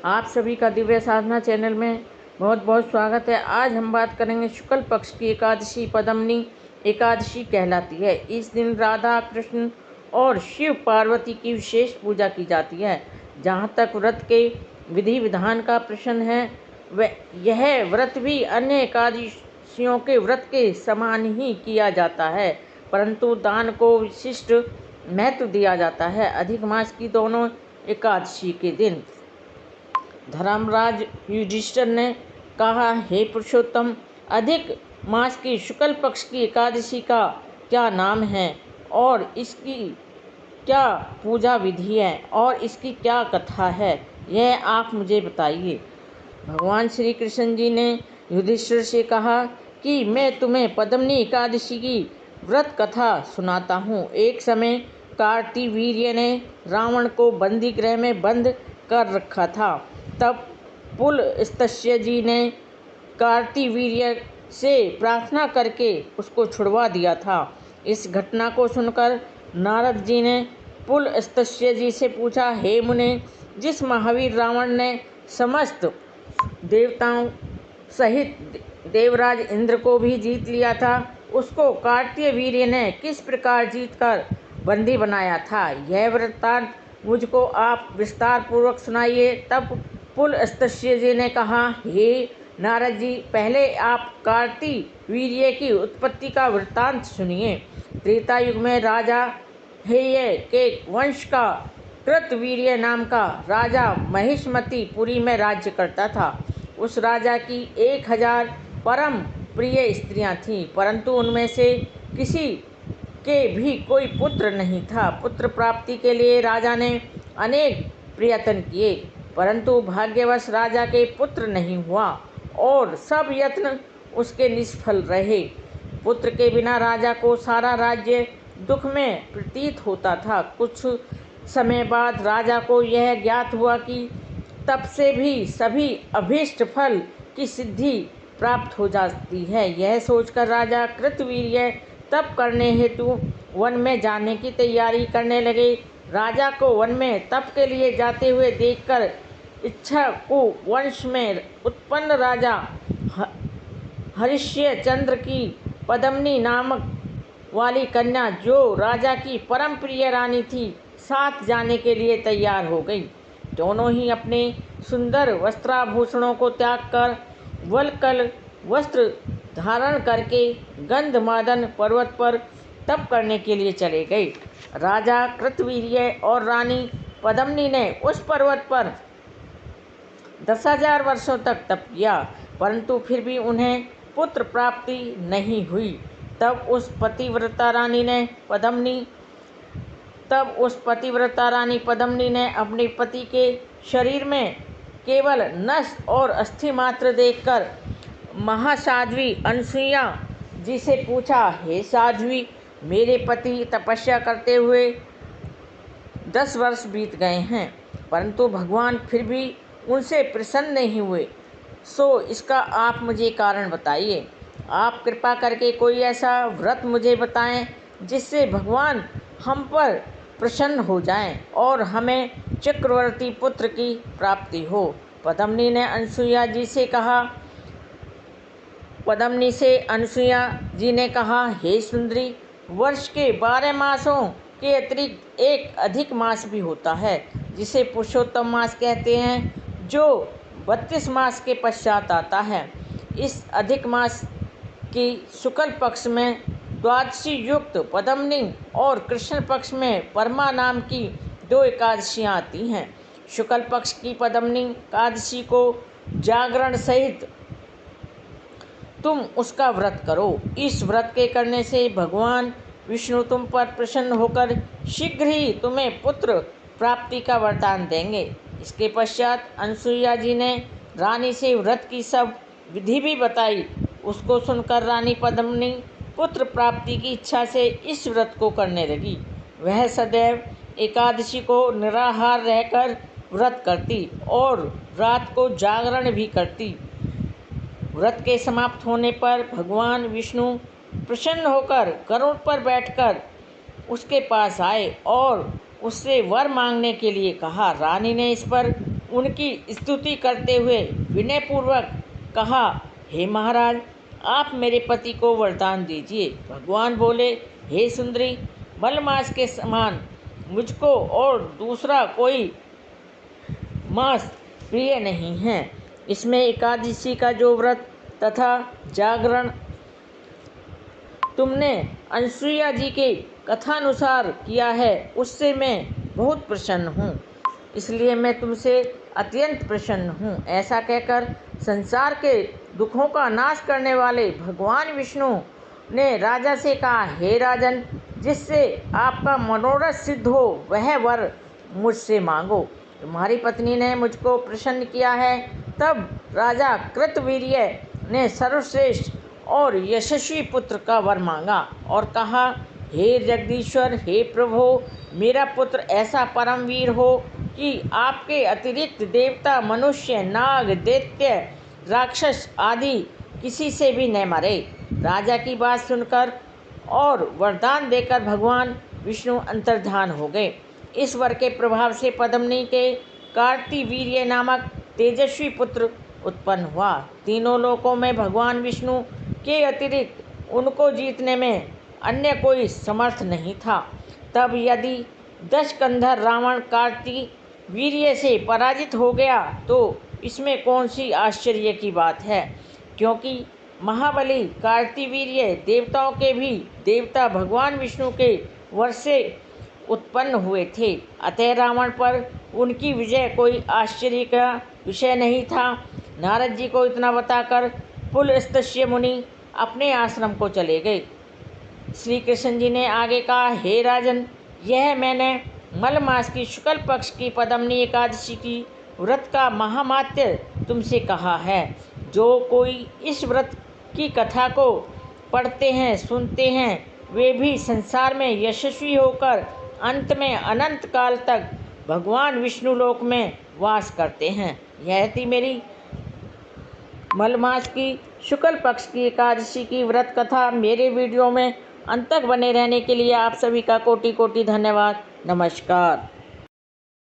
आप सभी का दिव्य साधना चैनल में बहुत बहुत स्वागत है। आज हम बात करेंगे शुक्ल पक्ष की एकादशी पद्मनी एकादशी कहलाती है। इस दिन राधा कृष्ण और शिव पार्वती की विशेष पूजा की जाती है। जहाँ तक व्रत के विधि विधान का प्रश्न है, वह यह व्रत भी अन्य एकादशियों के व्रत के समान ही किया जाता है, परंतु दान को विशिष्ट महत्व दिया जाता है। अधिक मास की दोनों एकादशी के दिन धर्मराज युधिष्ठिर ने कहा, हे पुरुषोत्तम, अधिक मास की शुक्ल पक्ष की एकादशी का क्या नाम है और इसकी क्या पूजा विधि है और इसकी क्या कथा है, यह आप मुझे बताइए। भगवान श्री कृष्ण जी ने युधिष्ठिर से कहा कि मैं तुम्हें पद्मनी एकादशी की व्रत कथा सुनाता हूँ। एक समय कार्तिवीर्य ने रावण को बंदी गृह में बंद कर रखा था। तब पुलस्त्य जी ने कार्तिवीर्य से प्रार्थना करके उसको छुड़वा दिया था। इस घटना को सुनकर नारद जी ने पुलस्त्य जी से पूछा, हे मुने, जिस महावीर रावण ने समस्त देवताओं सहित देवराज इंद्र को भी जीत लिया था, उसको कार्तिवीर्य ने किस प्रकार जीतकर बंदी बनाया था? यह वृत्तांत मुझको आप विस्तार पूर्वक सुनाइए। तब पुलस्त्य जी ने कहा, हे नारद जी, पहले आप कार्तिवीर्य की उत्पत्ति का वृत्तांत सुनिए। त्रेता युग में राजा हेय के वंश का कृतवीर्य नाम का राजा महिष्मती पुरी में राज्य करता था। उस राजा की 1000 परम प्रिय स्त्रियां थीं, परंतु उनमें से किसी के भी कोई पुत्र नहीं था। पुत्र प्राप्ति के लिए राजा ने अनेक प्रयत्न किए, परंतु भाग्यवश राजा के पुत्र नहीं हुआ और सब यत्न उसके निष्फल रहे। पुत्र के बिना राजा को सारा राज्य दुख में प्रतीत होता था। कुछ समय बाद राजा को यह ज्ञात हुआ कि तप से भी सभी अभीष्ट फल की सिद्धि प्राप्त हो जाती है। यह सोचकर राजा कृतवीर्य तप करने हेतु वन में जाने की तैयारी करने लगे। राजा को वन में तप के लिए जाते हुए देखकर इक्ष्वाकु वंश में उत्पन्न राजा हरिश्चंद्र की पद्मनी नामक वाली कन्या, जो राजा की परम प्रिय रानी थी, साथ जाने के लिए तैयार हो गई। दोनों ही अपने सुंदर वस्त्राभूषणों को त्याग कर वल्कल वस्त्र धारण करके गंधमादन पर्वत पर तप करने के लिए चले गए। राजा कृतवीर्य और रानी पद्मनी ने उस पर्वत पर 10,000 वर्षों तक तप किया, परंतु फिर भी उन्हें पुत्र प्राप्ति नहीं हुई। तब उस पतिव्रता रानी पद्मनी ने अपने पति के शरीर में केवल नस और अस्थि मात्र देखकर महासाध्वी अनसुईया जी से पूछा, हे साध्वी, मेरे पति तपस्या करते हुए 10 वर्ष बीत गए हैं, परंतु भगवान फिर भी उनसे प्रसन्न नहीं हुए, सो इसका आप मुझे कारण बताइए। आप कृपा करके कोई ऐसा व्रत मुझे बताएं जिससे भगवान हम पर प्रसन्न हो जाएं और हमें चक्रवर्ती पुत्र की प्राप्ति हो। पद्मनी से अनसुईया जी ने कहा, हे सुंदरी, वर्ष के 12 मासों के अतिरिक्त एक अधिक मास भी होता है, जिसे पुरुषोत्तम मास कहते हैं, जो 32 मास के पश्चात आता है। इस अधिक मास की शुक्ल पक्ष में द्वादशी युक्त पद्मनी और कृष्ण पक्ष में परमा नाम की 2 एकादशियाँ आती हैं। शुक्ल पक्ष की पद्मनी एकादशी को जागरण सहित तुम उसका व्रत करो। इस व्रत के करने से भगवान विष्णु तुम पर प्रसन्न होकर शीघ्र ही तुम्हें पुत्र प्राप्ति का वरदान देंगे। इसके पश्चात अनसुईया जी ने रानी से व्रत की सब विधि भी बताई। उसको सुनकर रानी पद्मनी पुत्र प्राप्ति की इच्छा से इस व्रत को करने लगी। वह सदैव एकादशी को निराहार रहकर व्रत करती और रात को जागरण भी करती। व्रत के समाप्त होने पर भगवान विष्णु प्रसन्न होकर गरुड़ पर बैठकर उसके पास आए और उससे वर मांगने के लिए कहा। रानी ने इस पर उनकी स्तुति करते हुए विनयपूर्वक कहा, हे महाराज, आप मेरे पति को वरदान दीजिए। भगवान बोले, हे सुंदरी, मलमास के समान मुझको और दूसरा कोई मास प्रिय नहीं है। इसमें एकादशी का जो व्रत तथा जागरण तुमने अनसुईया जी के कथानुसार किया है, उससे मैं बहुत प्रसन्न हूँ, इसलिए मैं तुमसे अत्यंत प्रसन्न हूँ। ऐसा कहकर संसार के दुखों का नाश करने वाले भगवान विष्णु ने राजा से कहा, हे राजन, जिससे आपका मनोरथ सिद्ध हो वह वर मुझसे मांगो। तुम्हारी पत्नी ने मुझको प्रसन्न किया है। तब राजा कृतवीर्य ने सर्वश्रेष्ठ और यशस्वी पुत्र का वर मांगा और कहा, हे जगदीश्वर, हे प्रभु, मेरा पुत्र ऐसा परमवीर हो कि आपके अतिरिक्त देवता, मनुष्य, नाग, दैत्य, राक्षस आदि किसी से भी न मरे। राजा की बात सुनकर और वरदान देकर भगवान विष्णु अंतर्धान हो गए। इस वर के प्रभाव से पद्मिनी के कार्तिवीर्य नामक तेजस्वी पुत्र उत्पन्न हुआ। तीनों लोकों में भगवान विष्णु के अतिरिक्त उनको जीतने में अन्य कोई समर्थ नहीं था। तब यदि 10 कंधर रावण कार्तिवीर्य से पराजित हो गया तो इसमें कौन सी आश्चर्य की बात है, क्योंकि महाबली कार्तिवीर्य देवताओं के भी देवता भगवान विष्णु के वर से उत्पन्न हुए थे। अतः रावण पर उनकी विजय कोई आश्चर्य का विषय नहीं था। नारद जी को इतना बताकर पुलस्त्य मुनि अपने आश्रम को चले गए। श्री कृष्ण जी ने आगे कहा, हे राजन, यह मैंने मलमास की शुक्ल पक्ष की पद्मिनी एकादशी की व्रत का महामात्य तुमसे कहा है। जो कोई इस व्रत की कथा को पढ़ते हैं, सुनते हैं, वे भी संसार में यशस्वी होकर अंत में अनंत काल तक भगवान विष्णु लोक में वास करते हैं। यह थी मेरी मलमास की शुक्ल पक्ष की एकादशी की व्रत कथा। मेरे वीडियो में अंत तक बने रहने के लिए आप सभी का कोटि कोटि धन्यवाद। नमस्कार।